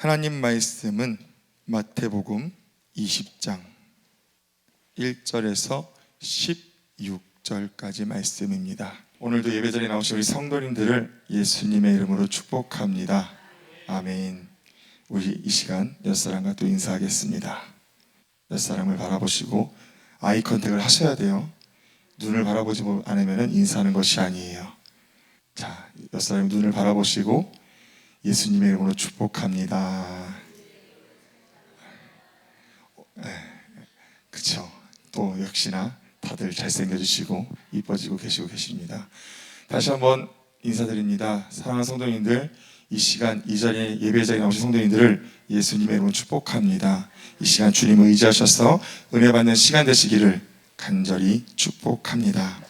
하나님 말씀은 마태복음 20장 1절에서 16절까지 말씀입니다. 오늘도 예배자리에 나오신 우리 성도님들을 예수님의 이름으로 축복합니다. 아멘. 우리 이 시간 옆사람과 또 인사하겠습니다. 옆사람을 바라보시고 아이 컨택을 하셔야 돼요. 눈을 바라보지 않으면 인사하는 것이 아니에요. 자, 옆사람 눈을 바라보시고 예수님의 이름으로 축복합니다. 그쵸? 또 역시나 다들 잘생겨주시고 이뻐지고 계십니다. 다시 한번 인사드립니다. 사랑하는 성도님들, 이 시간 이 자리에 예배자리에 나오신 성도님들을 예수님의 이름으로 축복합니다. 이 시간 주님을 의지하셔서 은혜 받는 시간 되시기를 간절히 축복합니다.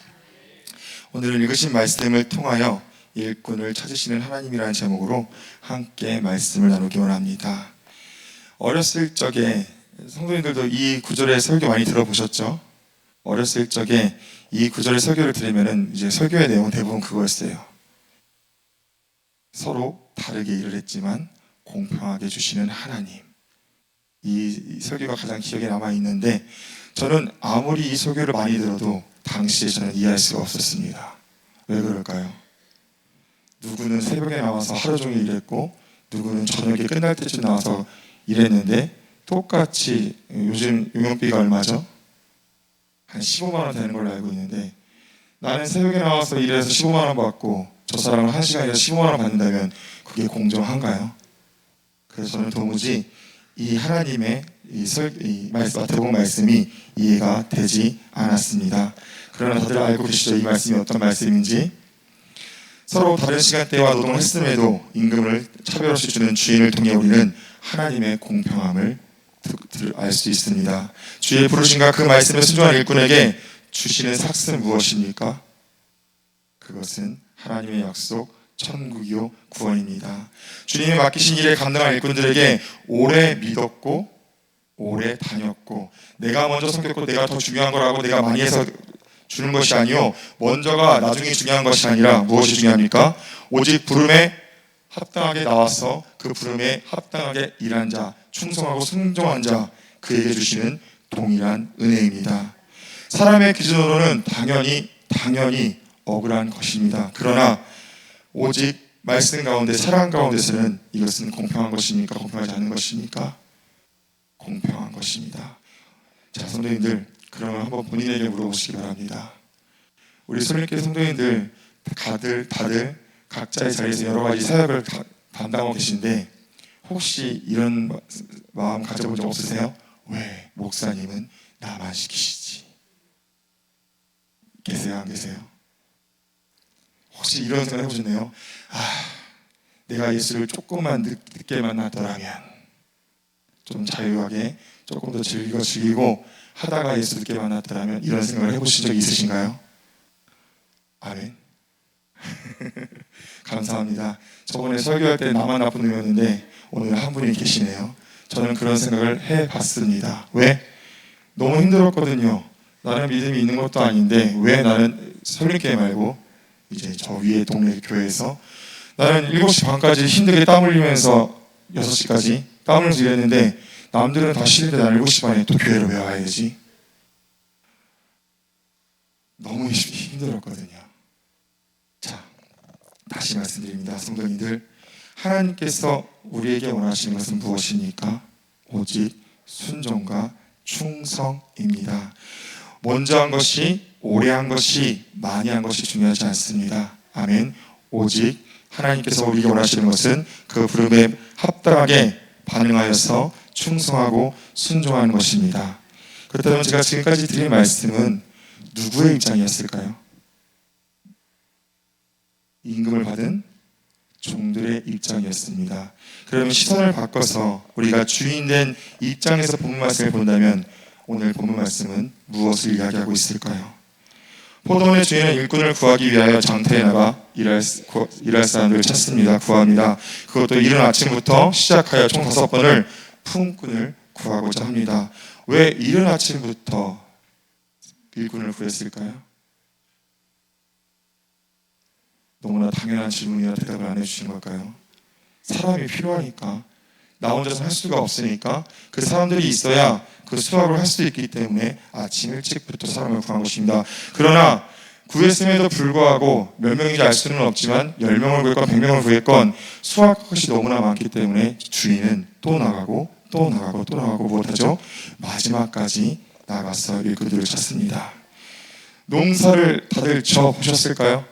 오늘 읽으신 말씀을 통하여 일꾼을 찾으시는 하나님이라는 제목으로 함께 말씀을 나누기 원합니다. 어렸을 적에 성도님들도 이 구절의 설교 많이 들어보셨죠? 어렸을 적에 이 구절의 설교를 들으면 이제 설교의 내용은 대부분 그거였어요. 서로 다르게 일을 했지만 공평하게 주시는 하나님. 이 설교가 가장 기억에 남아있는데 저는 아무리 이 설교를 많이 들어도 당시에 저는 이해할 수가 없었습니다. 왜 그럴까요? 누구는 새벽에 나와서 하루 종일 일했고 누구는 저녁에 끝날 때쯤 나와서 일했는데 똑같이 요즘 용역비가 얼마죠? 한 15만 원 되는 걸로 알고 있는데 나는 새벽에 나와서 일해서 15만 원 받고 저 사람은 1시간에 15만 원 받는다면 그게 공정한가요? 그래서 저는 도무지 이 하나님의 마태복음 말씀이 이해가 되지 않았습니다. 그러나 다들 알고 계시죠? 이 말씀이 어떤 말씀인지. 서로 다른 시간대와 노동을 했음에도 임금을 차별 없이 주는 주인을 통해 우리는 하나님의 공평함을 알 수 있습니다. 주의 부르심과 그 말씀에 순종한 일꾼에게 주시는 삭은 무엇입니까? 그것은 하나님의 약속, 천국이요 구원입니다. 주님이 맡기신 일에 감당한 일꾼들에게 오래 믿었고 오래 다녔고 내가 먼저 섬겼고 내가 더 중요한 거라고 내가 많이 해서 주는 것이 아니요 먼저가 나중에 중요한 것이 아니라 무엇이 중요합니까? 오직 부름에 합당하게 나와서 그 부름에 합당하게 일한 자, 충성하고 순종한 자, 그에게 주시는 동일한 은혜입니다. 사람의 기준으로는 당연히 억울한 것입니다. 그러나 오직 말씀 가운데 사랑 가운데서는 이것은 공평한 것입니까? 공평하지 않은 것입니까? 공평한 것입니다. 자, 성도님들, 그러면 한번 본인에게 물어보시기 바랍니다. 우리 솔림교회 성도님들 다들 각자의 자리에서 여러 가지 사역을 담당하고 계신데 혹시 이런 마음 가져본 적 없으세요? 왜 목사님은 나만 시키시지? 계세요? 안 계세요? 혹시 이런 생각 해보셨나요? 내가 예수를 조금만 늦게 만났더라면 좀 자유하게 조금 더 즐기고 하다가 예수 늦게 만났더라면 이런 생각을 해보신 적 있으신가요? 아멘. 감사합니다. 저번에 설교할 때 나만 나쁜 놈이었는데 오늘 한 분이 계시네요. 저는 그런 생각을 해봤습니다. 왜? 너무 힘들었거든요. 나는 믿음이 있는 것도 아닌데 왜 나는 설립교회 말고 이제 저 위에 동네 교회에서 나는 7시 반까지 힘들게 땀 흘리면서 6시까지 땀을 흘리면서 일했는데 남들은 다 쉬는데 나는 7시 반에 또 교회를 왜 와야 되지? 너무 힘들었거든요. 자, 다시 말씀드립니다. 성도님들, 하나님께서 우리에게 원하시는 것은 무엇입니까? 오직 순종과 충성입니다. 먼저 한 것이, 오래 한 것이, 많이 한 것이 중요하지 않습니다. 아멘. 오직 하나님께서 우리에게 원하시는 것은 그 부름에 합당하게 반응하여서 충성하고 순종하는 것입니다. 그렇다면 제가 지금까지 드린 말씀은 누구의 입장이었을까요? 임금을 받은 종들의 입장이었습니다. 그러면 시선을 바꿔서 우리가 주인된 입장에서 본문 말씀을 본다면 오늘 본문 말씀은 무엇을 이야기하고 있을까요? 포도원의 주인은 일꾼을 구하기 위하여 장터에 나가 일할 사람들을 찾습니다. 구합니다. 그것도 이른 아침부터 시작하여 총 5번을 품꾼을 구하고자 합니다. 왜 이른 아침부터 일꾼을 구했을까요? 너무나 당연한 질문이라 대답을 안 해주시는 걸까요? 사람이 필요하니까 나 혼자서 할 수가 없으니까 그 사람들이 있어야 그 수확을 할 수 있기 때문에 아침 일찍부터 사람을 구한 것입니다. 그러나 구했음에도 불구하고 몇 명인지 알 수는 없지만 10명을 구했건 100명을 구했건 수확할 것이 너무나 많기 때문에 주인은 또 나가고 또 나가고 또 나가고 못하죠. 마지막까지 나가서 일꾼들을 찾습니다. 농사를 다들 지어보셨을까요?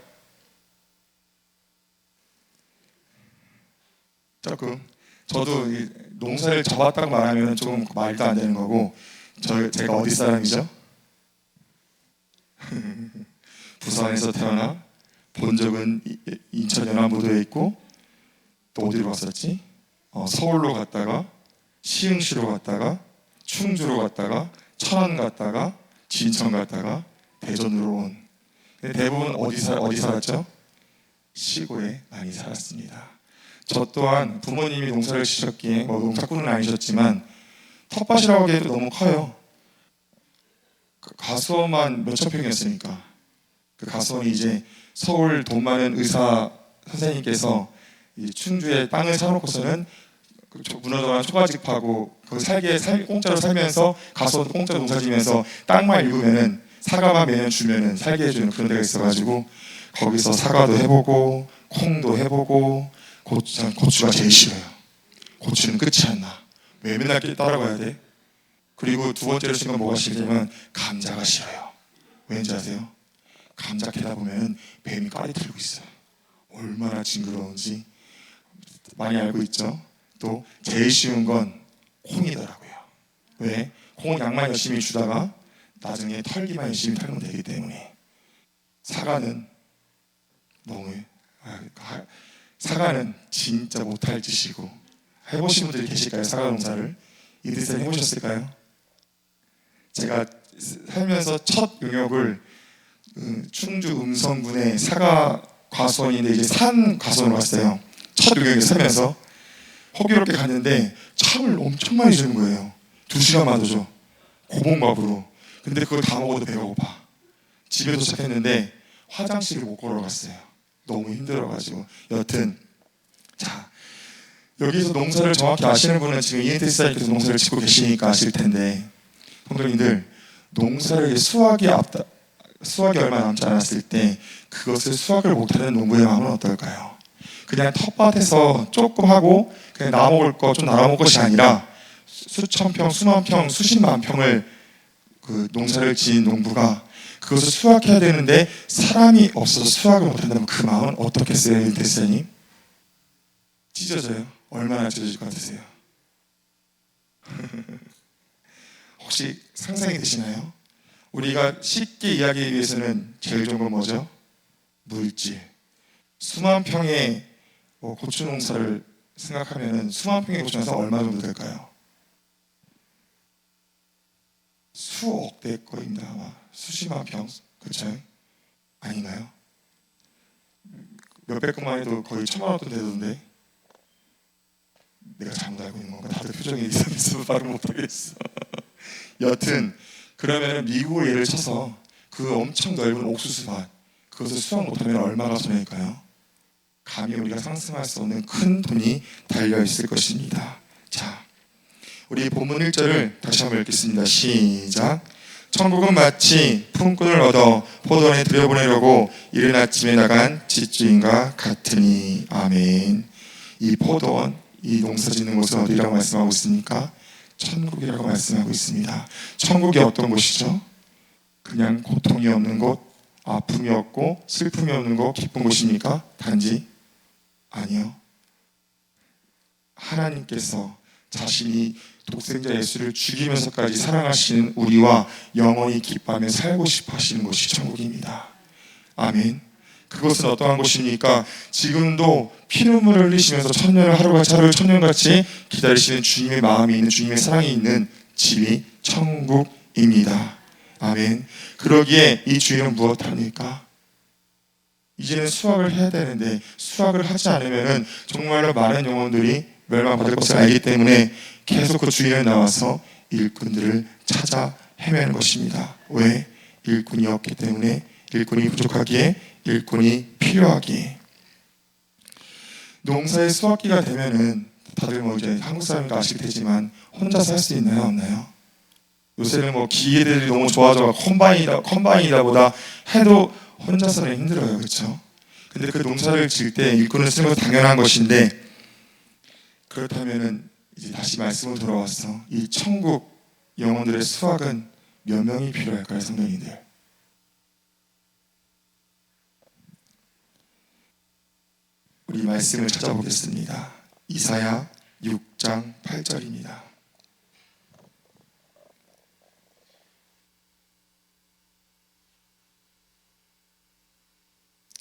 조금. 저도 농사를 접었다고 말하면 조금 말도 안 되는 거고, 제가 어디 사람이죠? 부산에서 태어나 본 적은 인천 연안부두에 있고, 또 어디로 갔었지? 서울로 갔다가 시흥시로 갔다가 충주로 갔다가 천안 갔다가 진천 갔다가 대전으로 온. 대부분 어디 살았죠? 시골에 많이 살았습니다. 저 또한 부모님이 농사를 지셨기에 농사꾼은 아니셨지만 텃밭이라고 하기에도 너무 커요. 가수원만 몇천 평이었으니까. 그 가수원이 이제 서울 돈 많은 의사 선생님께서 이 충주에 땅을 사놓고서는 무너져간 초가집 파고 공짜로 살면서 가수원 공짜로 농사지면서 땅만 읽으면은 사과만 매년 주면은 살게 해주는 그런 데가 있어가지고 거기서 사과도 해보고 콩도 해보고 고추가 제일 싫어요. 고추는 끝이 안 나. 왜 맨날 따라가야 돼? 그리고 두 번째로 싫은 건 뭐가 싫냐면 감자가 싫어요. 왠지 아세요? 감자 캐다 보면 뱀이 까리 틀고 있어요. 얼마나 징그러운지 많이 알고 있죠. 또 제일 쉬운 건 콩이더라고요. 왜? 콩은 양만 열심히 주다가 나중에 털기만 열심히 털면 되기 때문에. 사과는 사과는 진짜 못할 짓이고. 해보신 분들이 계실까요? 사과 농사를 이들은 해보셨을까요? 제가 살면서 첫 용역을 충주 음성군의 사과 과수원인데 이제 산 과수원으로 갔어요. 첫 용역에 살면서 호기롭게 갔는데 참을 엄청 많이 주는 거예요. 2시간마다 줘. 고봉밥으로. 근데 그걸 다 먹어도 배가 고파. 집에 도착했는데 화장실을 못 걸어갔어요. 너무 힘들어가지고. 여튼 자, 여기서 농사를 정확히 아시는 분은 지금 이엔테스 사님께서 농사를 짓고 계시니까 아실 텐데, 성도님들, 농사를 수확이 얼마 남지 않았을 때 그것을 수확을 못하는 농부의 마음은 어떨까요? 그냥 텃밭에서 조금 하고 그냥 나먹을 거 좀 나눠먹을 것이 아니라 수천 평, 수만 평, 수십만 평을 그 농사를 지은 농부가 그것을 수확해야 되는데 사람이 없어서 수확을 못한다면 그 마음은 어떻겠어요, 이엔테스님? 찢어져요? 얼마나 찢어질 것 같으세요? 혹시 상상이 되시나요? 우리가 쉽게 이야기하기 위해서는 제일 좋은 건 뭐죠? 물질. 수만 평의 고추 농사를 생각하면 수만 평의 고추 농사가 얼마 정도 될까요? 수억 될 거입니다. 아마 수십만 평, 그렇죠? 아닌가요? 몇백억만 해도 거의 1,000만 원도 되던데. 내가 잘못 알고 있는 건가? 다들 표정이 이상해서 말을 못하겠어. 여튼 그러면 미국을 예를 쳐서 그 엄청 넓은 옥수수밭 그것을 수확 못하면 얼마나 손해일까요? 감히 우리가 상상할 수 없는 큰 돈이 달려있을 것입니다. 자, 우리 본문 1절을 다시 한번 읽겠습니다. 시작. 천국은 마치 품꾼을 얻어 포도원에 들여보내려고 이른 아침에 나간 집주인과 같으니. 아멘. 이 포도원, 이 농사 짓는 곳은 어디라고 말씀하고 있습니까? 천국이라고 말씀하고 있습니다. 천국이 어떤 곳이죠? 그냥 고통이 없는 곳, 아픔이 없고 슬픔이 없는 곳, 기쁜 곳입니까? 단지? 아니요. 하나님께서 자신이 독생자 예수를 죽이면서까지 사랑하시는 우리와 영원히 기뻐하며 살고 싶어 하시는 곳이 천국입니다. 아멘. 그것은 어떠한 곳입니까? 지금도 피눈물을 흘리시면서 천년을 하루같이 하루를 천년같이 기다리시는 주님의 마음이 있는, 주님의 사랑이 있는 집이 천국입니다. 아멘. 그러기에 이 주인은 무엇합니까? 이제는 수확을 해야 되는데 수확을 하지 않으면 정말로 많은 영혼들이 멸망받을 것을 알기 때문에 계속 그 주인을 나와서 일꾼들을 찾아 헤매는 것입니다. 왜? 일꾼이 없기 때문에, 일꾼이 부족하기에, 일꾼이 필요하기에. 농사의 수확기가 되면은 다들 뭐 이제 한국 사람이니까 아실 테지만 혼자 살 수 있나요, 없나요? 요새는 뭐 기계들이 너무 좋아져 컴바인이다 보다 해도 혼자서는 힘들어요, 그렇죠? 근데 그 농사를 지을 때 일꾼을 쓰는 건 당연한 것인데, 그렇다면은 이제 다시 말씀으로 돌아와서 이 천국 영혼들의 수확은 몇 명이 필요할까요, 성도님들? 우리 말씀을 찾아보겠습니다. 이사야 6장 8절입니다.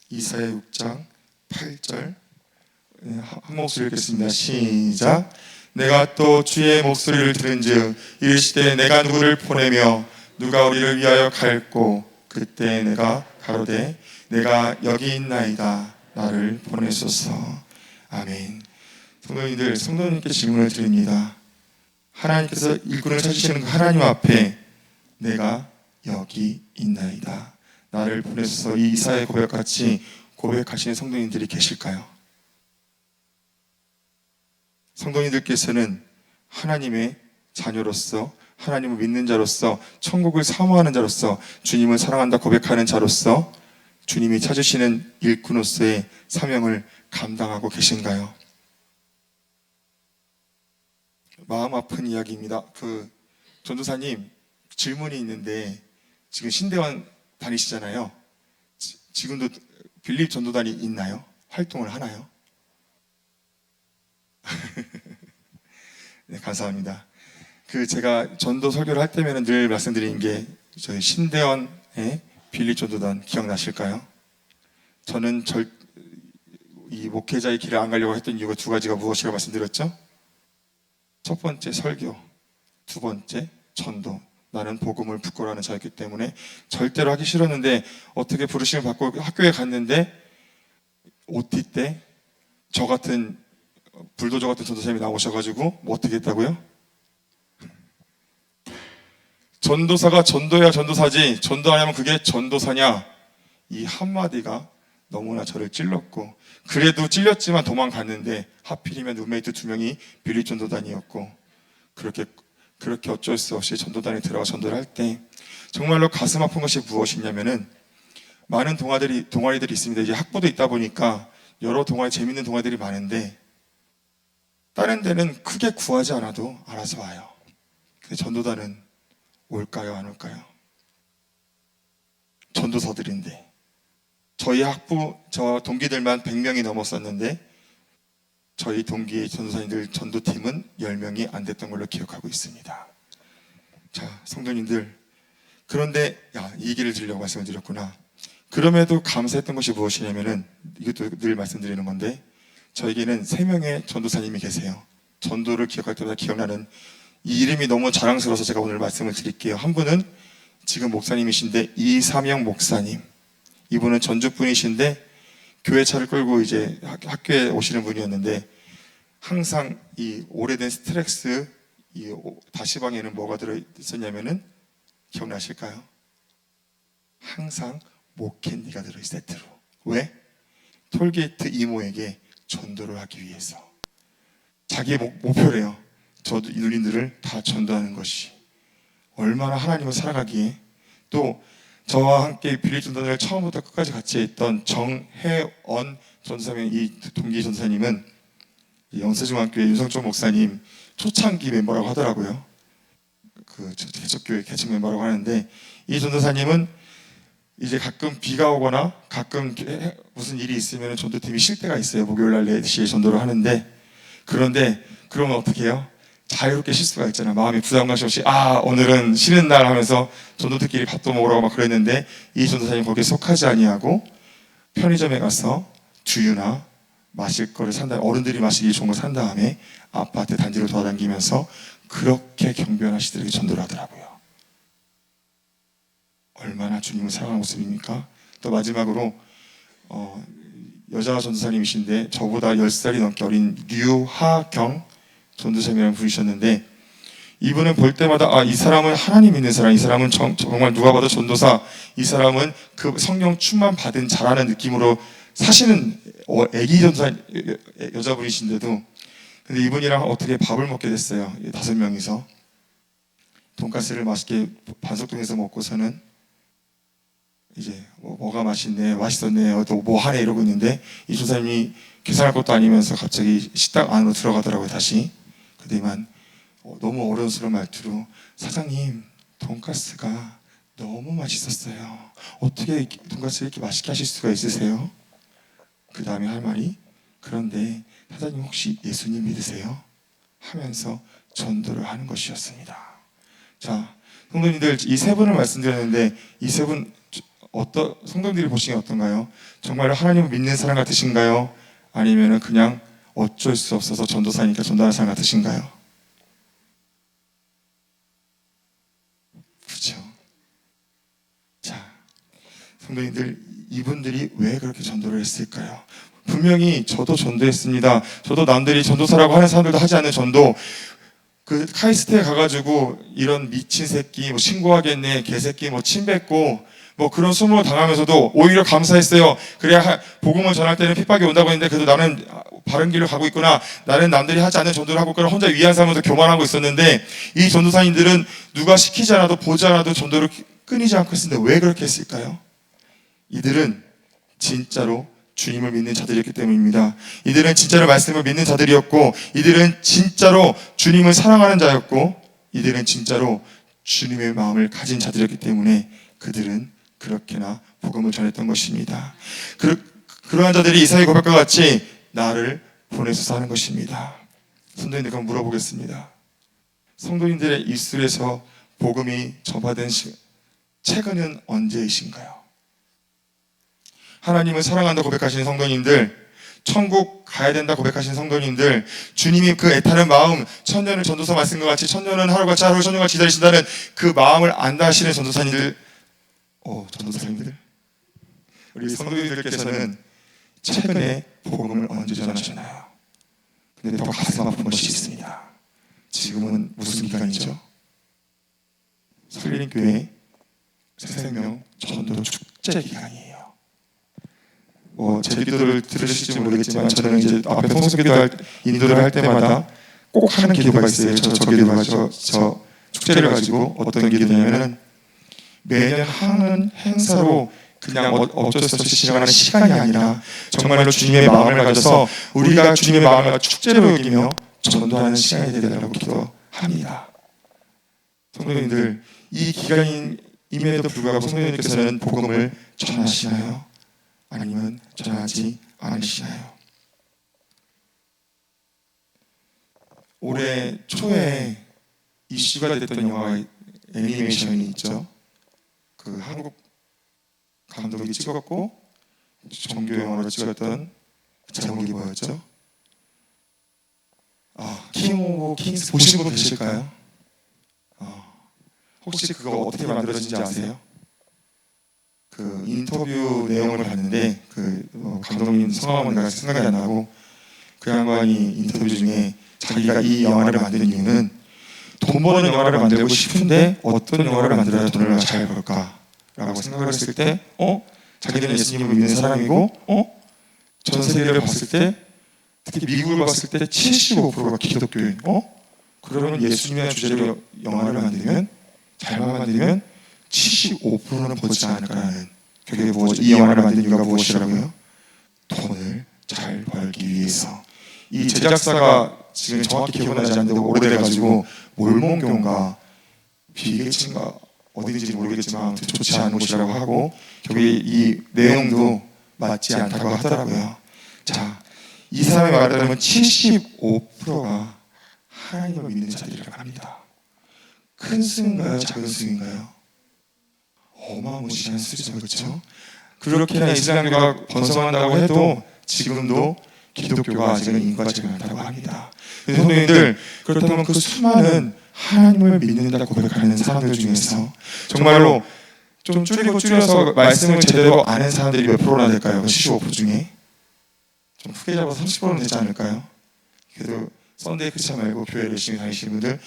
이사야 6장 8절 한 목소리 읽겠습니다. 시작. 내가 또 주의 목소리를 들은즉 이르시되 내가 누구를 보내며 누가 우리를 위하여 갈고 그때 내가 가로되 내가 여기 있나이다 나를 보내소서. 아멘. 성도님들, 성도님께 질문을 드립니다. 하나님께서 일꾼을 찾으시는 그 하나님 앞에 내가 여기 있나이다 나를 보내소서, 이 이사야의 고백같이 고백하시는 성도님들이 계실까요? 성도님들께서는 하나님의 자녀로서, 하나님을 믿는 자로서, 천국을 사모하는 자로서, 주님을 사랑한다 고백하는 자로서 주님이 찾으시는 일꾼으로서의 사명을 감당하고 계신가요? 마음 아픈 이야기입니다. 전도사님, 질문이 있는데 지금 신대원 다니시잖아요. 지금도 빌립 전도단이 있나요? 활동을 하나요? 네, 감사합니다. 제가 전도 설교를 할 때면 늘 말씀드린 게 저희 신대원의 빌립 전도단 기억나실까요? 저는 이 목회자의 길을 안 가려고 했던 이유가 두 가지가 무엇이라고 말씀드렸죠? 첫 번째 설교, 두 번째 전도. 나는 복음을 부끄러워하는 자였기 때문에 절대로 하기 싫었는데 어떻게 부르심을 받고 학교에 갔는데 OT 때 저 같은 불도저 같은 전도사님이 나오셔가지고 뭐 어떻게 했다고요? 전도사가 전도해야 전도사지 전도 안 하면 그게 전도사냐? 이 한마디가 너무나 저를 찔렀고, 그래도 찔렸지만 도망갔는데 하필이면 룸메이트 2명이 빌립 전도단이었고, 그렇게 어쩔 수 없이 전도단에 들어가 전도를 할 때 정말로 가슴 아픈 것이 무엇이냐면은, 많은 동아리들이 있습니다. 이제 학부도 있다 보니까 여러 재밌는 동아리들이 많은데 다른 데는 크게 구하지 않아도 알아서 와요. 근데 전도단은 올까요, 안 올까요? 전도서들인데 저희 저 동기들만 100명이 넘었었는데 저희 동기의 전도사님들 전도팀은 10명이 안 됐던 걸로 기억하고 있습니다. 자, 성도님들, 그런데 이 얘기를 드리려고 말씀을 드렸구나. 그럼에도 감사했던 것이 무엇이냐면은, 이것도 늘 말씀드리는 건데, 저에게는 3명의 전도사님이 계세요. 전도를 기억할 때마다 기억나는 이 이름이 너무 자랑스러워서 제가 오늘 말씀을 드릴게요. 한 분은 지금 목사님이신데 이삼영 목사님, 이분은 전주분이신데 교회 차를 끌고 이제 학교에 오시는 분이었는데, 항상 이 오래된 스트렉스 이 다시방에는 뭐가 들어있었냐면은, 기억나실까요? 항상 목캔디가 들어있어요, 세트로. 왜? 톨게이트 이모에게 전도를 하기 위해서. 자기의 목표래요. 저도 이 누님들을 다 전도하는 것이. 얼마나 하나님을 살아가기에. 또 저와 함께 빌립 전도단을 처음부터 끝까지 같이 했던 정혜원 전도사님, 이 동기 전도사님은 영세중앙교회 윤성조 목사님 초창기 멤버라고 하더라고요. 개척교회 개척 멤버라고 하는데, 이 전도사님은 이제 가끔 비가 오거나 가끔 무슨 일이 있으면 전도팀이 쉴 때가 있어요. 목요일날 4시에 전도를 하는데, 그런데 그러면 어떻게 해요? 자유롭게 쉴 수가 있잖아요. 마음에 부담감이 없이 오늘은 쉬는 날 하면서 전도들끼리 밥도 먹으라고 막 그랬는데, 이 전도사님 거기에 속하지 아니하고 편의점에 가서 주유나 마실 거를 산 다음에, 어른들이 마시기 좋은 거 산 다음에 아파트 단지로 돌아다니면서 그렇게 경배하시더라고요. 전도를 하더라고요. 얼마나 주님을 사랑하는 모습입니까? 또 마지막으로 여자 전도사님이신데 저보다 10살이 넘게 어린 류하경 전도사님이라는 분이셨는데, 이분은 볼 때마다 이 사람은 하나님 있는 사람, 이 사람은 정말 누가 봐도 전도사, 이 사람은 그 성령 충만 받은 자라는 느낌으로 사시는 애기 전도사 여자분이신데도, 근데 이분이랑 어떻게 밥을 먹게 됐어요. 5명이서 돈가스를 맛있게 반석동에서 먹고서는 이제 뭐가 맛있네, 맛있었네, 또 뭐 하네 이러고 있는데 이 조사님이 계산할 것도 아니면서 갑자기 식당 안으로 들어가더라고요. 다시 그때만 너무 어려운스러운 말투로 사장님 돈가스가 너무 맛있었어요. 어떻게 돈가스를 이렇게 맛있게 하실 수가 있으세요? 그 다음에 할 말이 그런데 사장님 혹시 예수님 믿으세요? 하면서 전도를 하는 것이었습니다. 자, 성도님들 이 세 분을 말씀드렸는데 이 세 분 성도님들이 보시기에 어떤가요? 정말 하나님을 믿는 사람 같으신가요? 아니면 그냥 어쩔 수 없어서 전도사니까 전도하는 사람 같으신가요? 그렇죠. 자, 성도님들 이분들이 왜 그렇게 전도를 했을까요? 분명히 저도 전도했습니다. 저도 남들이 전도사라고 하는 사람들도 하지 않는 전도, 그 카이스트에 가가지고 이런 미친 새끼, 신고하겠네, 개새끼, 침 뱉고 그런 수모를 당하면서도 오히려 감사했어요. 그래야 복음을 전할 때는 핍박이 온다고 했는데 그래도 나는 바른 길을 가고 있구나. 나는 남들이 하지 않는 전도를 하고 있구나. 혼자 위안 삼으면서 교만하고 있었는데 이 전도사님들은 누가 시키지 않아도 보지 않아도 전도를 끊이지 않고 했는데 왜 그렇게 했을까요? 이들은 진짜로 주님을 믿는 자들이었기 때문입니다. 이들은 진짜로 말씀을 믿는 자들이었고 이들은 진짜로 주님을 사랑하는 자였고 이들은 진짜로 주님의 마음을 가진 자들이었기 때문에 그들은 그렇게나 복음을 전했던 것입니다. 그러한 자들이 이사야 고백과 같이 나를 보내셔서 하는 것입니다. 성도님들 한번 물어보겠습니다. 성도님들의 입술에서 복음이 전파된 최근은 언제이신가요? 하나님을 사랑한다 고백하시는 성도님들, 천국 가야 된다 고백하시는 성도님들, 주님이 그 애타는 마음, 천년을 전도서 말씀과 같이 천년은 하루같이 하루 천년같이 기다리신다는 그 마음을 안다 하시는 전도사님들, 우리 성도님들께서는 최근에 복음을 언제 전하셨나요? 근데 더 가슴 아픈 것이 있습니다. 지금은 무슨 기간이죠? 설린교회 새생명 전도 축제 기간이에요. 제 기도를 들으실지 모르겠지만 저는 이제 앞에 통성기도 인도를 할 때마다 꼭 하는 기도가 있어요. 저 기도가 저 축제를 가지고 어떤 기도냐면은 매년 하는 행사로 그냥 어쩔 수 없이 지나가는 시간이 아니라 정말로 주님의 마음을 가져서 우리가 주님의 마음을 축제로 여기며 전도하는 시간이 되달라고 기도합니다. 성도님들, 이 기간임에도 불구하고 성도님께서는 복음을 전하시나요? 아니면 전하지 않으시나요? 올해 초에 이슈가 됐던 영화 애니메이션이 있죠. 그 한국 감독이 찍었고 정규 영화로 찍었던 제목이 뭐였죠? 킹 오브 킹스 보신 분 계실까요? 혹시 그거 어떻게 만들어진지 아세요? 그 인터뷰 내용을 봤는데 감독님 성함은 생각이 안 나고 그 양반이 인터뷰 중에 자기가 이 영화를 만든 이유는 돈 버는 영화를 만들고 싶은데 어떤 영화를 만들어야 돈을 잘 벌까라고 생각을 했을 때 자기는 예수님을 믿는 사람이고 전 세계를 봤을 때 특히 미국을 봤을 때 75%가 기독교인 그러면 예수님의 주제로 영화를 만들면 잘만 만들면 75%는 벌지 않을까라는 그게 이 영화를 만든 이유가 무엇이라고요? 돈을 잘 벌기 위해서. 이 제작사가 지금 정확히 기억나지 않는데 오래돼가지고 몰몬교인가 비게이츠인가 어딘지 모르겠지만 좋지 않은 곳이라고 하고 거기 이 내용도 맞지 않다고 하더라고요. 자, 이 사람의 말에 따르면 75%가 하나님을 믿는 자들이라고 합니다. 큰 수인가요? 작은 수인가요? 어마무시한 수죠, 그렇죠? 그렇게나 이슬람교가 번성한다고 해도 지금도 기독교가 아직은 인과치가 않다고 합니다. 성도님들, 그렇다면 그 수많은 하나님을 믿는다 고백하는 사람들 중에서 정말로 좀 줄여서 말씀을 제대로 아는 사람들이 몇 프로나 될까요? 75% 중에 좀 크게 잡아서 30%는 되지 않을까요? 그래도 썬데이 크리스찬 말고 교회 열심히 다니시는 분들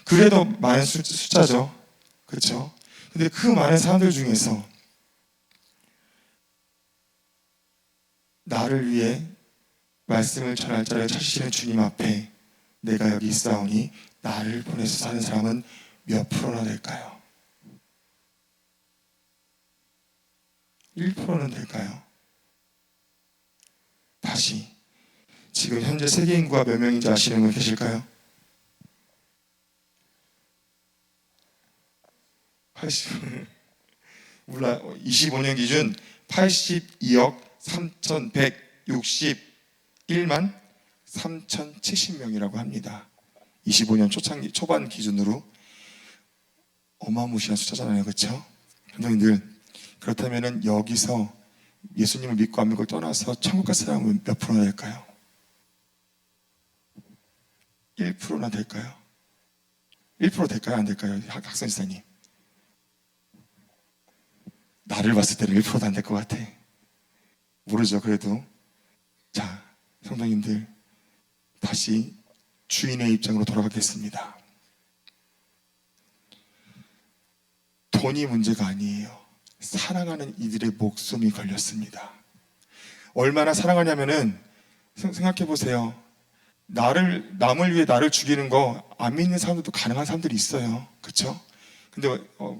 그래도 많은 숫자죠, 그렇죠? 근데 그 많은 사람들 중에서 나를 위해 말씀을 전할 자를 찾으시는 주님 앞에 내가 여기 있사오니 나를 보내서 사는 사람은 몇 프로나 될까요? 1%는 될까요? 다시, 지금 현재 세계 인구가 몇 명인지 아시는 분 계실까요? 25년 기준 82억 3,161만 3,070명이라고 합니다. 25년 초반 기준으로 어마무시한 숫자잖아요, 그렇죠? 성도님들, 그렇다면 여기서 예수님을 믿고 안 믿고 떠나서 천국 갈 사람은 몇 프로나 될까요? 1%나 될까요? 1% 될까요? 안 될까요? 학생지사님, 나를 봤을 때는 1%도 안 될 것 같아. 모르죠. 그래도 자, 성도님들, 다시 주인의 입장으로 돌아가겠습니다. 돈이 문제가 아니에요. 사랑하는 이들의 목숨이 걸렸습니다. 얼마나 사랑하냐면은, 생각해 보세요. 남을 위해 나를 죽이는 거 안 믿는 사람들도 가능한 사람들이 있어요. 그렇죠? 근데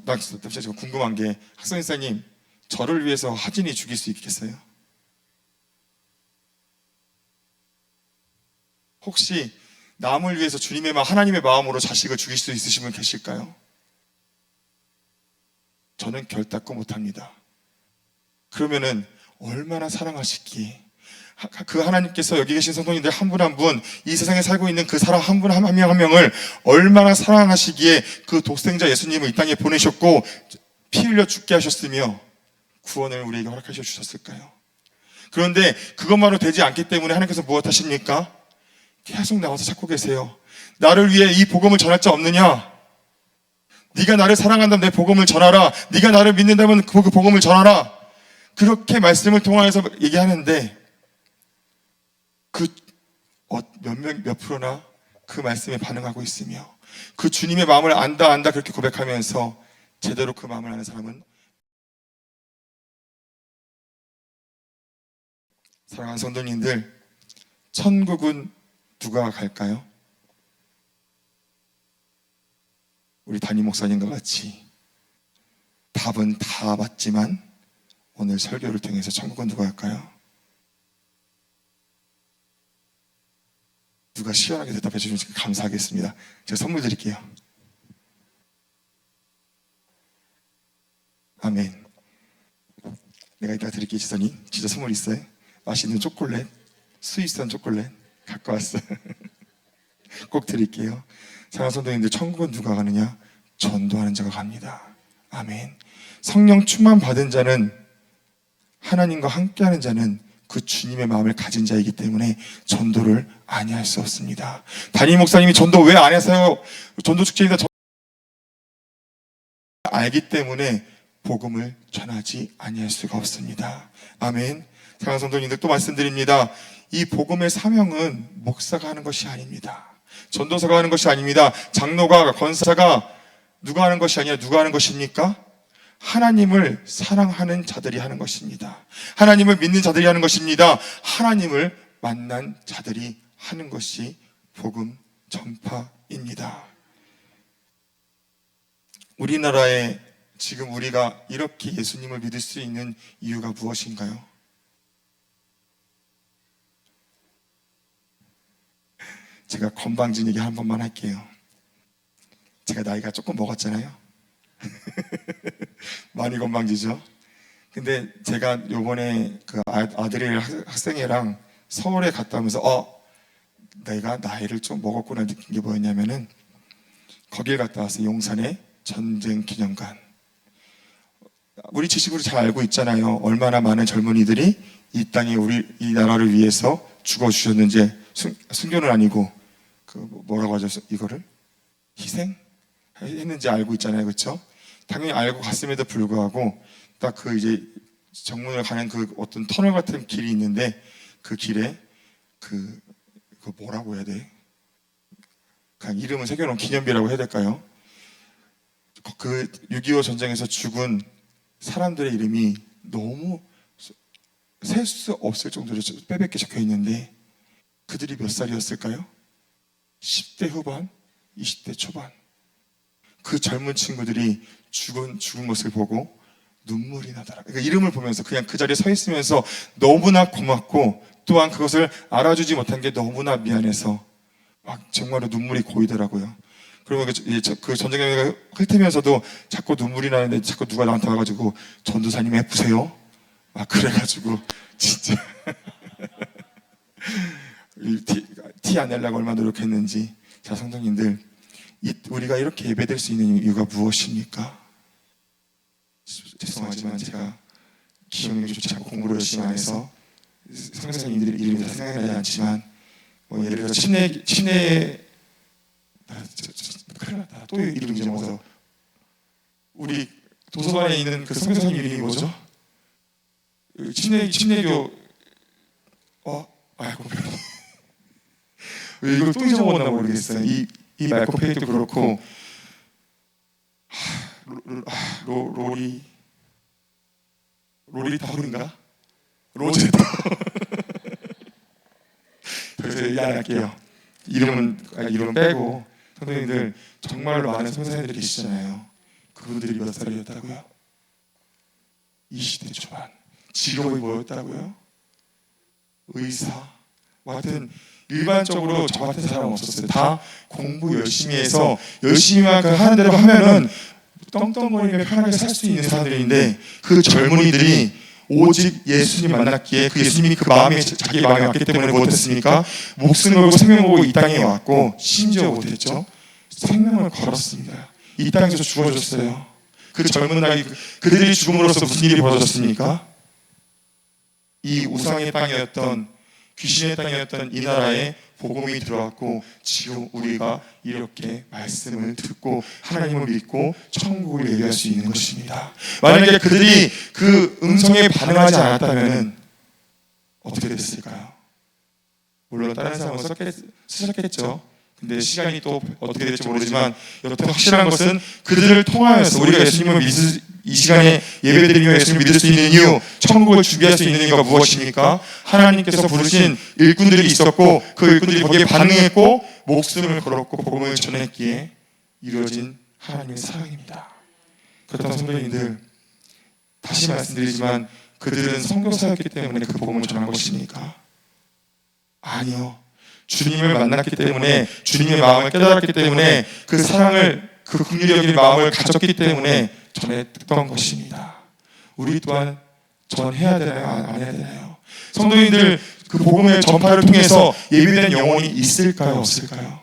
나 진짜 궁금한 게, 학생사님, 저를 위해서 하진이 죽일 수 있겠어요? 혹시 남을 위해서 주님의 하나님의 마음으로 자식을 죽일 수 있으신 분 계실까요? 저는 결단코 못합니다. 그러면은 얼마나 사랑하시기에 그 하나님께서 여기 계신 성도님들 한 분 한 분, 이 세상에 살고 있는 그 사람 한 분 한 명 한 명을 얼마나 사랑하시기에 그 독생자 예수님을 이 땅에 보내셨고 피 흘려 죽게 하셨으며 구원을 우리에게 허락하셔 주셨을까요? 그런데 그것만으로 되지 않기 때문에 하나님께서 무엇 하십니까? 계속 나와서 찾고 계세요. 나를 위해 이 복음을 전할 자 없느냐? 네가 나를 사랑한다면 내 복음을 전하라. 네가 나를 믿는다면 그 복음을 전하라. 그렇게 말씀을 통하여서 얘기하는데, 몇 프로나 그 말씀에 반응하고 있으며, 그 주님의 마음을 안다 그렇게 고백하면서 제대로 그 마음을 아는 사람은, 사랑하는 성도님들, 천국은 누가 갈까요? 우리 담임 목사님과 같이 답은 다 맞지만 오늘 설교를 통해서 천국은 누가 갈까요? 누가 시원하게 대답해 주시면 감사하겠습니다. 제가 선물 드릴게요. 아멘. 내가 이따 드릴게요. 지선이 진짜 선물 있어요. 맛있는 초콜릿, 스위스한 초콜릿 갖고 왔어요. 꼭 드릴게요. 사랑하는 성도님들, 천국은 누가 가느냐? 전도하는 자가 갑니다. 아멘. 성령 충만 받은 자는, 하나님과 함께하는 자는 그 주님의 마음을 가진 자이기 때문에 전도를 아니할 수 없습니다. 담임 목사님이 전도 왜 안 해서요? 전도 축제이다 알기 때문에 복음을 전하지 아니할 수가 없습니다. 아멘. 사랑하는 성도님들, 또 말씀드립니다. 이 복음의 사명은 목사가 하는 것이 아닙니다. 전도사가 하는 것이 아닙니다. 장로가, 권사가 누가 하는 것이 아니라 누가 하는 것입니까? 하나님을 사랑하는 자들이 하는 것입니다. 하나님을 믿는 자들이 하는 것입니다. 하나님을 만난 자들이 하는 것이 복음 전파입니다. 우리나라에 지금 우리가 이렇게 예수님을 믿을 수 있는 이유가 무엇인가요? 제가 건방진 얘기 한 번만 할게요. 제가 나이가 조금 먹었잖아요. 많이 건방지죠. 근데 제가 요번에 그 아들의 학생회랑 서울에 갔다 오면서 내가 나이를 좀 먹었구나 느낀 게 뭐였냐면은, 거길 갔다 왔어요. 용산의 전쟁기념관. 우리 지식으로 잘 알고 있잖아요. 얼마나 많은 젊은이들이 이 땅에 이 나라를 위해서 죽어주셨는지. 순교는 아니고 뭐라고 하죠? 이거를 희생 했는지 알고 있잖아요. 그렇죠? 당연히 알고 갔음에도 불구하고 딱 그 이제 정문을 가는 그 어떤 터널 같은 길이 있는데, 그 길에 그 뭐라고 해야 돼? 그냥 이름을 새겨놓은 기념비라고 해야 될까요? 그 6.25 전쟁에서 죽은 사람들의 이름이 너무 셀 수 없을 정도로 빼백히 적혀 있는데, 그들이 몇 살이었을까요? 10대 후반, 20대 초반 그 젊은 친구들이 죽은 것을 보고 눈물이 나더라. 그러니까 이름을 보면서 그냥 그 자리에 서 있으면서 너무나 고맙고 또한 그것을 알아주지 못한 게 너무나 미안해서 막 정말로 눈물이 고이더라고요. 그러면 그 전쟁에 훑으면서도 자꾸 눈물이 나는데 자꾸 누가 나한테 와가지고 전도사님 예쁘세요? 막 그래가지고 진짜 티 안 내려고 얼마나 노력했는지. 자, 성도님들, 우리가 이렇게 예배될 수 있는 이유가 무엇입니까? 죄송하지만 제가 기억력이 좋지 않고 공부를 열심히 안 해서 선생님들 이름이 다 생각이 나지 않지만 예를 들어 큰일 났다. 또 이름 잊어먹어서 우리 도서관에 있는 그 선생님 이름이 뭐죠? 침례교 아이고 왜 이걸 또 잊어먹었나 모르겠어요. 이 말코 페이도 그렇고 로리타홀인가? 로제터. 그래서 얘기 안 할게요. 이름은 빼고. 선생님들 정말로 많은 선생님들이 계시잖아요. 그분들이 몇 살이었다고요? 20대 초반. 직업이 뭐였다고요? 의사. 하여튼 일반적으로 저 같은 사람 없었어요. 다 공부 열심히 해서 열심히만 하는 대로 하면은 떵떵거리며 편하게 살 수 있는 사람들인데 그 젊은이들이 오직 예수님 만났기에 그 예수님이 그 마음에 자기 마음에 왔기 때문에 못했습니까? 목숨을 걸고 생명을 걸고 이 땅에 왔고 심지어 못했죠. 생명을 걸었습니다. 이 땅에서 죽어줬어요. 그 젊은 나이 그들이 죽음으로써 무슨 일이 벌어졌습니까? 이 우상의 땅이었던 귀신의 땅이었던 이 나라에 복음이 들어왔고 지금 우리가 이렇게 말씀을 듣고 하나님을 믿고 천국을 예배할 수 있는 것입니다. 만약에 그들이 그 음성에 반응하지 않았다면 어떻게 됐을까요? 물론 다른 사람은 쓰셨겠죠. 근데 시간이 또 어떻게 될지 모르지만 여튼 확실한 것은 그들을 통하여서 우리가 예수님을 이 시간에 예배드리며 예수님을 믿을 수 있는 이유, 천국을 준비할 수 있는 이유가 무엇입니까? 하나님께서 부르신 일꾼들이 있었고 그 일꾼들이 거기에 반응했고 목숨을 걸었고 복음을 전했기에 이루어진 하나님의 사랑입니다. 그렇다면 성도님들, 다시 말씀드리지만 그들은 선교사였기 때문에 그 복음을 전한 것입니까? 아니요. 주님을 만났기 때문에 주님의 마음을 깨달았기 때문에 그 사랑을 그 긍휼히 여기는 마음을 가졌기 때문에 전했던 것입니다. 우리 또한 전해야 되나요? 안 해야 되나요? 성도님들 그 복음의 전파를 통해서 예비된 영혼이 있을까요? 없을까요?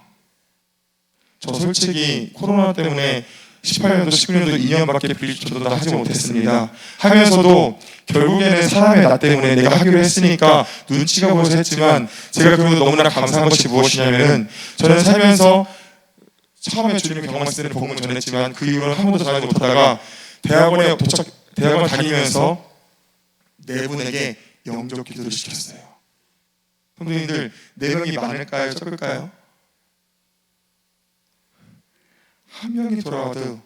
저 솔직히 코로나 때문에 18년도, 19년도 2년밖에 빌리전도 하지 못했습니다. 하면서도 결국에는 사람의 나 때문에 내가 하기로 했으니까 눈치가 보여서 했지만 제가 그래도 너무나 감사한 것이 무엇이냐면은 저는 살면서 처음에 주님의 경험했을 때는 복음을 전했지만 그 이후로는 한 번도 전하지 못하다가 대학원 다니면서 네 분에게 영접 기도를 시켰어요. 선생님들 4명이 많을까요? 적을까요? 한 명이 돌아와도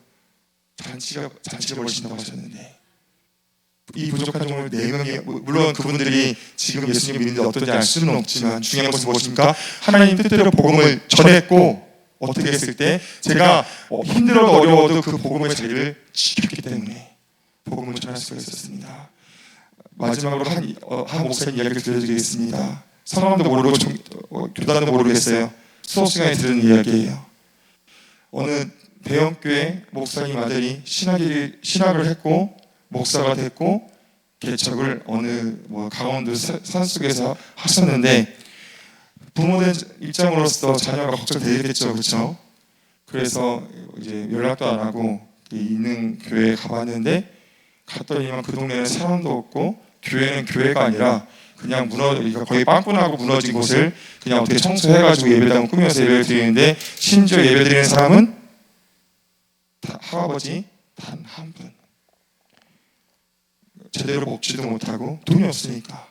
잔치를 벌이신다고 하셨는데 이 부족한 종을 4명이, 물론 그분들이 지금 예수님 믿는데 어떤지 알 수는 없지만 중요한 것은 무엇입니까? 하나님 뜻대로 복음을 전했고 어떻게 했을 때 제가 힘들어도 어려워도 그 복음의 자리를 지켰기 때문에 복음을 전할 수가 있었습니다. 마지막으로 한 목사님 이야기를 들려드리겠습니다. 성함도 모르고 교단도 모르겠어요. 수업 시간에 들은 이야기예요. 어느 대형교회 목사님 아들이 신학을 했고 목사가 됐고 개척을 어느 강원도 산속에서 하셨는데 부모들 입장으로서 자녀가 걱정되겠죠, 그렇죠? 그래서 이제 연락도 안 하고 있는 교회에 가봤는데 갔더니만 그 동네는 사람도 없고 교회는 교회가 아니라 그냥 거의 빵꾸나고 무너진 곳을 그냥 어떻게 청소해가지고 예배당 꾸며서 예배를 드리는데 심지어 예배드리는 사람은 할아버지 단 한 분. 제대로 먹지도 못하고 돈이 없으니까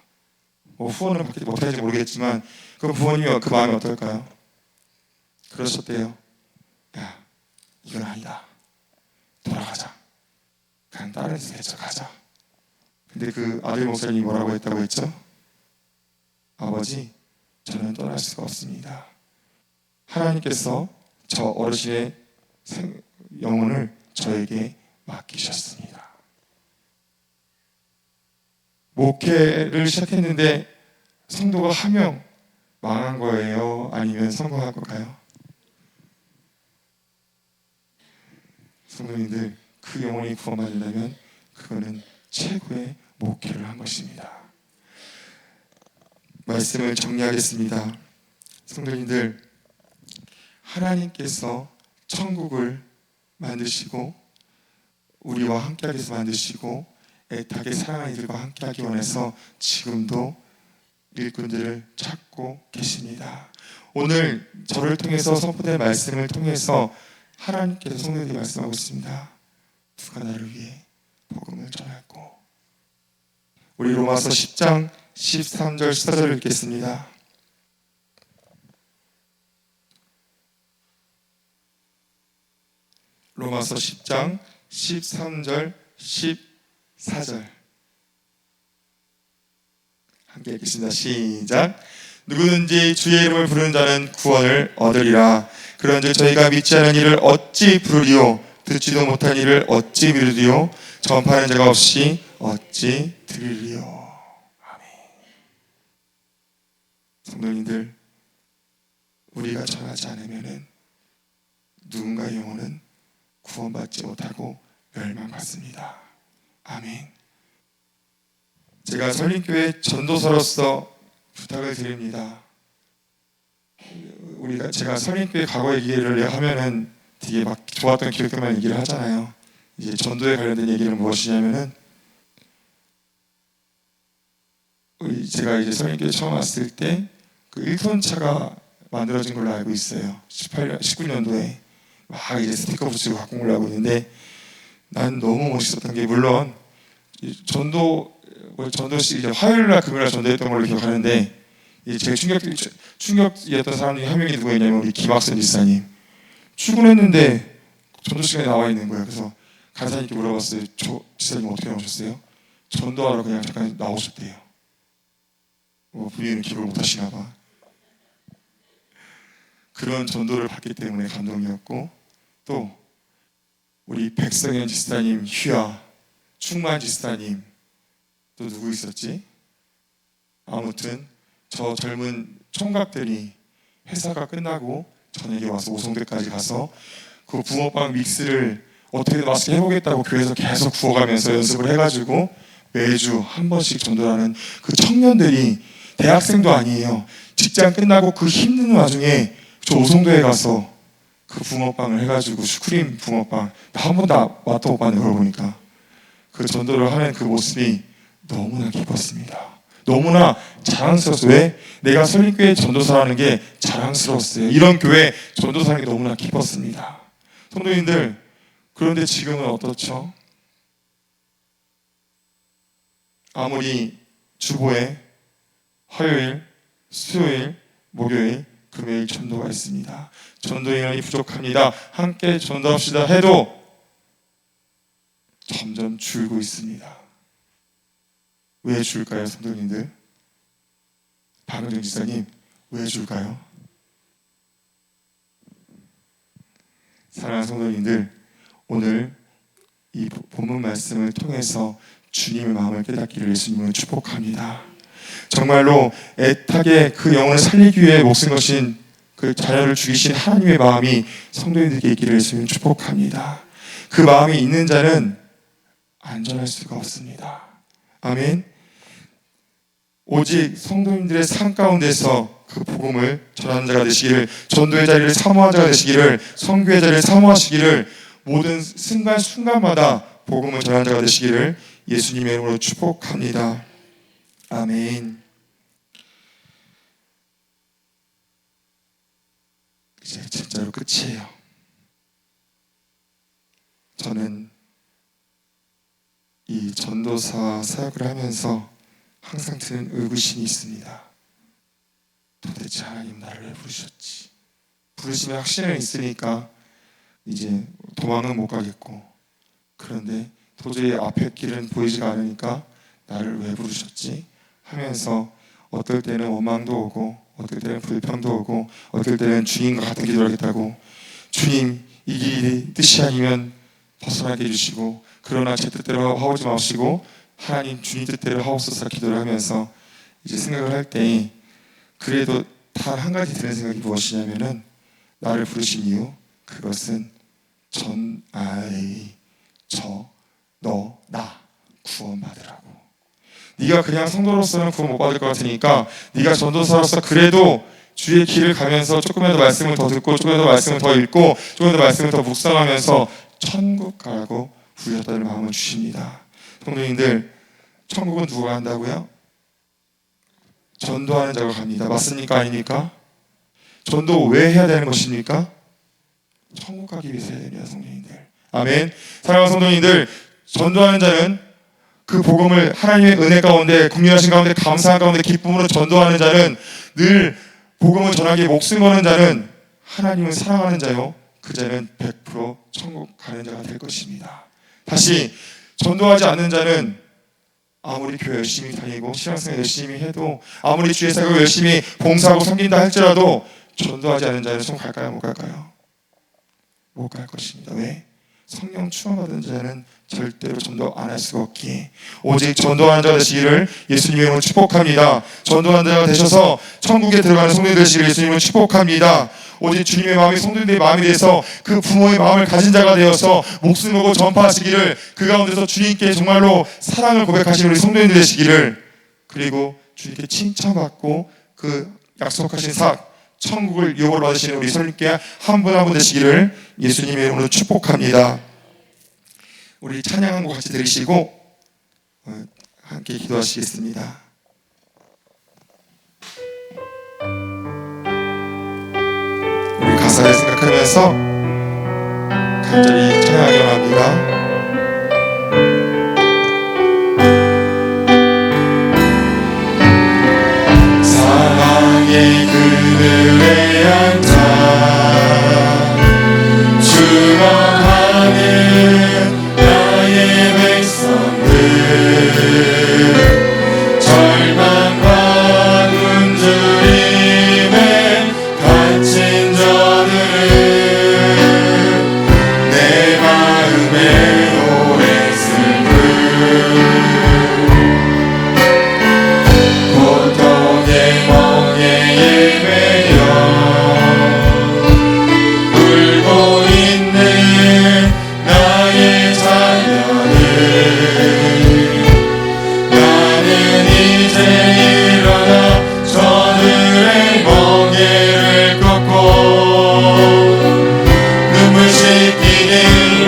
후원을 받지 못할지 모르겠지만 그 부모님이 그 마음이 어떨까요? 그러셨대요. 야, 이건 아니다. 돌아가자. 그냥 다른 데 개척하자. 근데 그 아들 목사님이 뭐라고 했다고 했죠? 아버지, 저는 떠날 수가 없습니다. 하나님께서 저 어르신의 영혼을 저에게 맡기셨습니다. 목회를 시작했는데 성도가 한 명 망한 거예요? 아니면 성공한 걸까요? 성도님들, 그 영혼이 구원받는다면 그거는 최고의 목회를 한 것입니다. 말씀을 정리하겠습니다. 성도님들, 하나님께서 천국을 만드시고 우리와 함께하기 위해서 만드시고 애타게 사랑하는 이들과 함께하기 원해서 지금도 일꾼들을 찾고 계십니다. 오늘 저를 통해서 선포된 말씀을 통해서 하나님께서 성도들에게 말씀하고 있습니다. 누가 나를 위해 복음을 전할고. 우리 로마서 10장 13절 14절을 읽겠습니다. 로마서 10장 13절 14절 함께 읽겠습니다. 시작. 누구든지 주의 이름을 부르는 자는 구원을 얻으리라. 그런즉 저희가 믿지 않은 이를 어찌 부르리요? 듣지도 못한 이를 어찌 미루리요? 전파하는 자가 없이 어찌 들으리요? 아멘. 성도님들, 우리가 전하지 않으면 누군가의 영혼은 구원받지 못하고 멸망받습니다. 아멘. 제가 설립교회 전도사로서 부탁을 드립니다. 제가 설립교회 과거 얘기를 하면은 되게 막 좋았던 기억들만 얘기를 하잖아요. 이제 전도에 관련된 얘기는 무엇이냐면은, 제가 이제 설립교회 처음 왔을 때 그 1톤 차가 만들어진 걸로 알고 있어요. 19년도에 막 이제 스티커 붙이고 갖고 오려고 했는데, 난 너무 멋있었던 게, 물론 전도식 이제 화요일날 금요일날 전도했던 걸로 기억하는데, 제일 충격이었던 사람 중에 한 명이 누구였냐면 우리 김학선 지사님. 출근했는데 전도 시간에 나와 있는 거예요. 그래서 간사님께 물어봤어요. 저 지사님 어떻게 나오셨어요? 전도하러 그냥 잠깐 나오셨대요. 부인은 기록을 못 하시나 봐. 그런 전도를 받기 때문에 감동이었고, 또 우리 백성현 지사님, 휴야, 충만 지사님, 또 누구 있었지? 아무튼 저 젊은 총각들이 회사가 끝나고 저녁에 와서 오송대까지 가서 그 붕어빵 믹스를 어떻게든 맛있게 해보겠다고 교회에서 계속 구워가면서 연습을 해가지고 매주 한 번씩 전도하는 그 청년들이, 대학생도 아니에요. 직장 끝나고 그 힘든 와중에 저 오송도에 가서 그 붕어빵을 해가지고, 슈크림 붕어빵, 나 한 번도 맛도 못 봤네. 그러고 보니까 그 전도를 하는 그 모습이 너무나 기뻤습니다. 너무나 자랑스러웠어요. 왜? 내가 설립교회 전도사라는 게 자랑스러웠어요. 이런 교회 전도사라는 게 너무나 기뻤습니다. 성도님들, 그런데 지금은 어떻죠? 아무리 주보에 화요일, 수요일, 목요일, 금요일 전도가 있습니다. 전도 인원이 부족합니다. 함께 전도합시다 해도 점점 줄고 있습니다. 왜 줄까요, 성도님들? 박은정 지사님, 왜 줄까요? 사랑하는 성도님들, 오늘 이 본문 말씀을 통해서 주님의 마음을 깨닫기를 예수님을 축복합니다. 정말로 애타게 그 영혼을 살리기 위해 목숨 거신 그 자녀를 죽이신 하나님의 마음이 성도님들에게 있기를 예수님 축복합니다. 그 마음이 있는 자는 안전할 수가 없습니다. 아멘. 오직 성도님들의 삶 가운데서 그 복음을 전하는 자가 되시기를, 전도의 자리를 사모하는 자가 되시기를, 선교의 자리를 사모하시기를, 모든 순간순간마다 복음을 전하는 자가 되시기를 예수님의 이름으로 축복합니다. 아멘. 이제 진짜로 끝이에요. 저는 이 전도사 사역을 하면서 항상 드는 의구심이 있습니다. 도대체 하나님 나를 왜 부르셨지? 부르심의 확신은 있으니까 이제 도망은 못 가겠고, 그런데 도저히 앞에 길은 보이지가 않으니까 나를 왜 부르셨지? 하면서 어떨 때는 원망도 오고, 어떨 때는 불평도 오고, 어떨 때는 주님과 같은 기도를 하겠다고, 주님 이 길이 뜻이 아니면 벗어나게 해주시고, 그러나 제 뜻대로 하오지 마시고 하나님 주님 뜻대로 하옵소서 기도를 하면서 이제 생각을 할 때, 그래도 단 한 가지 드는 생각이 무엇이냐면은, 나를 부르신 이유, 그것은 나 구원받으라고. 네가 그냥 성도로서는 구원 못 받을 것 같으니까 네가 전도사로서 그래도 주의 길을 가면서 조금이라도 말씀을 더 듣고, 조금이라도 말씀을 더 읽고, 조금이라도 말씀을 더 묵상하면서 천국 가라고 부르셨다는 마음을 주십니다. 성도님들, 천국은 누가 간다고요? 전도하는 자가 갑니다. 맞습니까? 아닙니까? 전도 왜 해야 되는 것입니까? 천국 가기 위해서 해야 됩니다. 성도님들, 아멘. 사랑하는 성도님들, 전도하는 자는 그 복음을 하나님의 은혜 가운데, 국민하신 가운데, 감사한 가운데, 기쁨으로 전도하는 자는, 늘 복음을 전하기에 목숨 거는 자는 하나님을 사랑하는 자요, 그 자는 100% 천국 가는 자가 될 것입니다. 다시, 전도하지 않는 자는 아무리 교회 열심히 다니고 신앙생활 열심히 해도, 아무리 주의 사역을 열심히 봉사하고 섬긴다 할지라도, 전도하지 않는 자는 좀 갈까요? 못 갈까요? 못 갈 것입니다. 왜? 성령 충만받은 자는 절대로 전도 안 할 수가 없기에, 오직 전도하는 자가 되시기를 예수님의 이름으로 축복합니다. 전도하는 자가 되셔서 천국에 들어가는 성도들 되시기를 예수님을 축복합니다. 오직 주님의 마음이 성도들의 마음이 돼서 그 부모의 마음을 가진 자가 되어서 목숨을 걸고 전파하시기를, 그 가운데서 주님께 정말로 사랑을 고백하시는 우리 성도님들 되시기를, 그리고 주님께 칭찬받고 그 약속하신 천국을 유업으로 받으시는 우리 성도님께 한 분 한 분 되시기를 예수님의 이름으로 축복합니다. 우리 찬양한 것 같이 들으시고 함께 기도하시겠습니다. 우리 가사를 생각하면서 간절히 찬양하기 원합니다. 사랑의 그늘에 앉아 죽어가는 나의 백성들, 절망과 굶주림에 갇힌 저들은 내 마음에 오래 슬픈 고통의 멍에 매여 울고 있는 나의 자녀들, 나는 이제 일어나 저들의 멍에를 꺾고 눈물 씻기를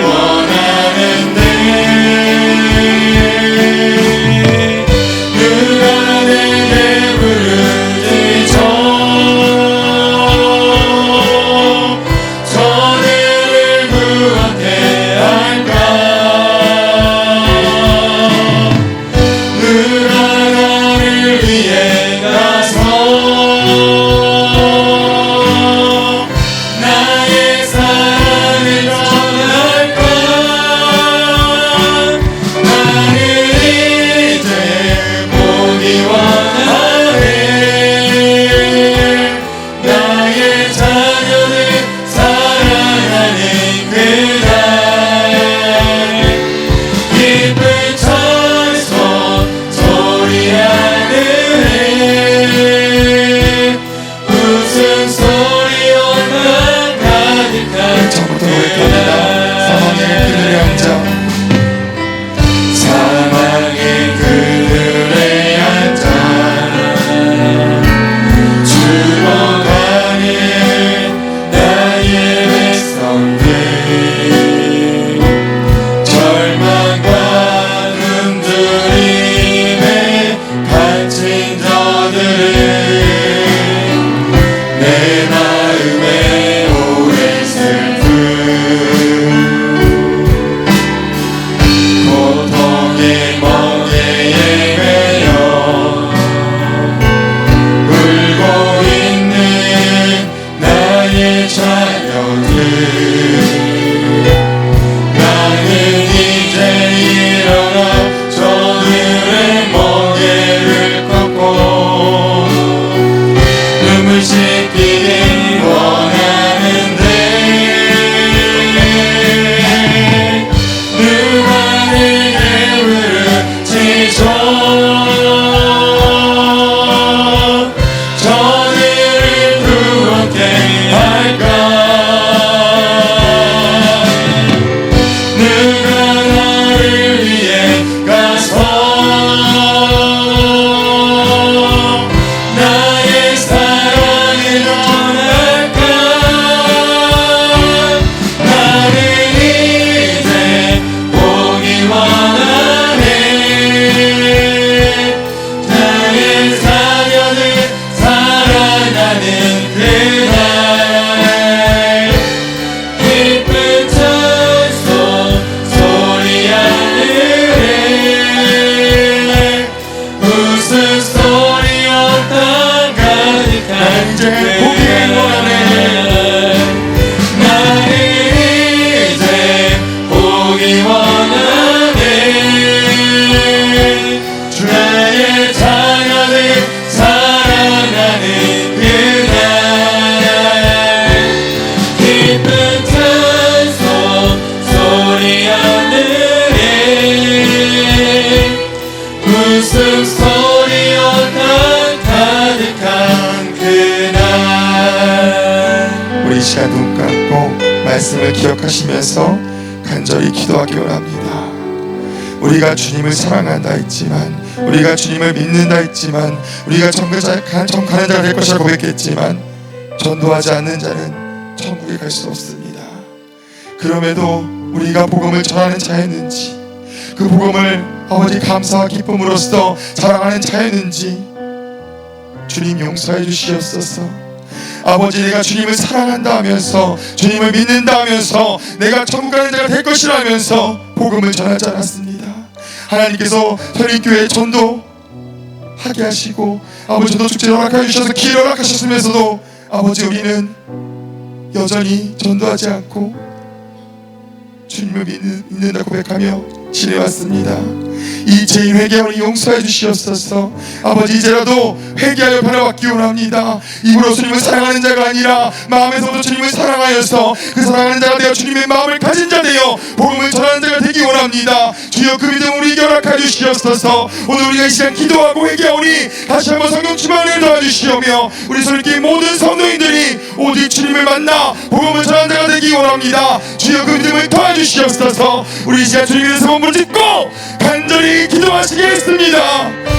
원하는데, 누가 내게 부르짖어 저들을 구원케 할까? 누가 나를 위해 가서 나의 사랑을 전할까? 나는 이제 보기 원하네. 나의 자녀를 사랑하는 그날, 기쁜 찬송 소리하는 해, 웃음소리 온갖 가득한 처음부터 노래합니다. 사랑의 그늘에 앉아, 사랑의 그늘에 앉아 죽어가는 나의 백성들, 절망과 굶주림에 갇힌 저들은 내 마음에 오래 슬픈 고통의 멍에에 매여 울고 있는 나의 자녀들, 나는 이제 일어나 저들의 멍에를 꺾고 시간 눈 감고 말씀을 기억하시면서 간절히 기도하기 원합니다. 우리가 주님을 사랑한다 했지만, 우리가 주님을 믿는다 했지만, 우리가 가는 자가 될 것이라 고백했지만, 전도하지 않는 자는 천국에 갈 수 없습니다. 그럼에도 우리가 복음을 전하는 자였는지, 그 복음을 아버지 감사와 기쁨으로써 자랑하는 자였는지 주님 용서해 주시옵소서. 아버지, 내가 주님을 사랑한다 하면서, 주님을 믿는다 하면서, 내가 천국 가는 자가 될 것이라 하면서 복음을 전하지 않았습니다. 하나님께서 설립교회 전도하게 하시고 아버지 전도 축제 허락해 주셔서 기회를 허락하셨으면서도 아버지 우리는 여전히 전도하지 않고 주님을 믿는다 고백하며 지내왔습니다. 이 죄인 회개하오니 용서해 주시옵소서. 아버지, 이제라도 회개하여 변화받기 원합니다. 입으로 주님을 사랑하는 자가 아니라 마음에서부터 주님을 사랑하여서 그 사랑하는 자가 되어 주님의 마음을 가진 자 되어 복음을 전하는 자가 되기 원합니다. 주여, 그 믿음 우리에게 허락해 주시옵소서. 오늘 우리가 이 시간 기도하고 회개하오니 다시 한번 성령 충만을 도와주시오며 우리 손님께 모든 성도인들이 오직 주님을 만나 복음을 전하는 자가 되기 원합니다. 주여, 그 믿음을 도와주시옵소서. 우리 이 시간 주님의 손을 붙잡고 간절히 기도하시겠습니다.